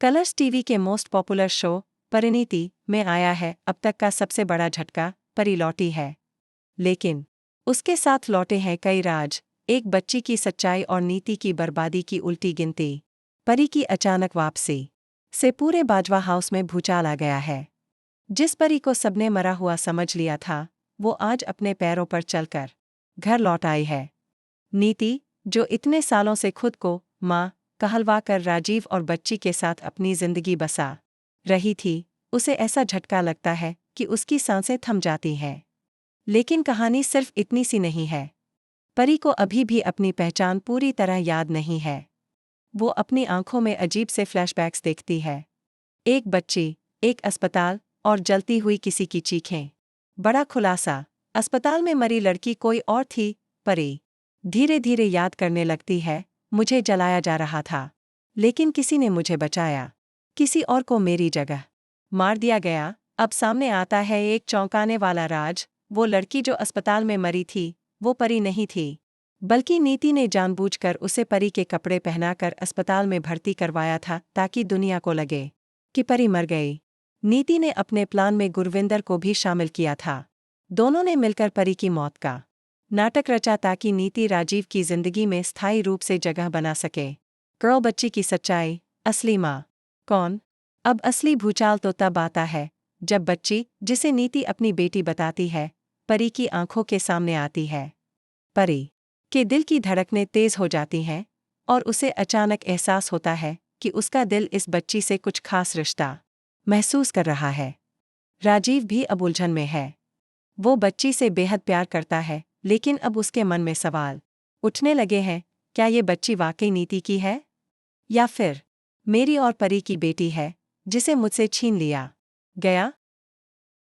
Colors TV के most popular show Parineeti में आया है अब तक का सबसे बड़ा झटका। परी लौटी है, लेकिन उसके साथ लौटे हैं कई राज, एक बच्ची की सच्चाई और नीति की बर्बादी की उल्टी गिनती। परी की अचानक वापसी से पूरे बाजवा हाउस में भूचाल आ गया है। जिस परी को सबने मरा हुआ समझ लिया था, वो आज अपने पैरों पर चलकर घर लौट आई है। नीति, जो इतने सालों से खुद को माँ कहलवा कर राजीव और बच्ची के साथ अपनी जिंदगी बसा रही थी, उसे ऐसा झटका लगता है कि उसकी सांसें थम जाती हैं। लेकिन कहानी सिर्फ इतनी सी नहीं है। परी को अभी भी अपनी पहचान पूरी तरह याद नहीं है। वो अपनी आंखों में अजीब से फ्लैशबैक्स देखती है। एक बच्ची, एक अस्पताल और जलती हुई किसी की चीखें। बड़ा खुलासा, अस्पताल में मरी लड़की कोई और थी। परी धीरे धीरे याद करने लगती है, मुझे जलाया जा रहा था, लेकिन किसी ने मुझे बचाया। किसी और को मेरी जगह मार दिया गया। अब सामने आता है एक चौंकाने वाला राज। वो लड़की जो अस्पताल में मरी थी, वो परी नहीं थी, बल्कि नीति ने जानबूझकर उसे परी के कपड़े पहनाकर अस्पताल में भर्ती करवाया था ताकि दुनिया को लगे कि परी मर गई। नीति ने अपने प्लान में गुरविंदर को भी शामिल किया था। दोनों ने मिलकर परी की मौत का नाटक रचा ताकि नीति राजीव की जिंदगी में स्थायी रूप से जगह बना सके। गर्ल बच्ची की सच्चाई, असली माँ कौन? अब असली भूचाल तो तब आता है जब बच्ची, जिसे नीति अपनी बेटी बताती है, परी की आंखों के सामने आती है। परी के दिल की धड़कनें तेज हो जाती हैं और उसे अचानक एहसास होता है कि उसका दिल इस बच्ची से कुछ खास रिश्ता महसूस कर रहा है। राजीव भी अब उलझन में है। वो बच्ची से बेहद प्यार करता है, लेकिन अब उसके मन में सवाल उठने लगे हैं, क्या ये बच्ची वाकई नीति की है, या फिर मेरी और परी की बेटी है जिसे मुझसे छीन लिया गया?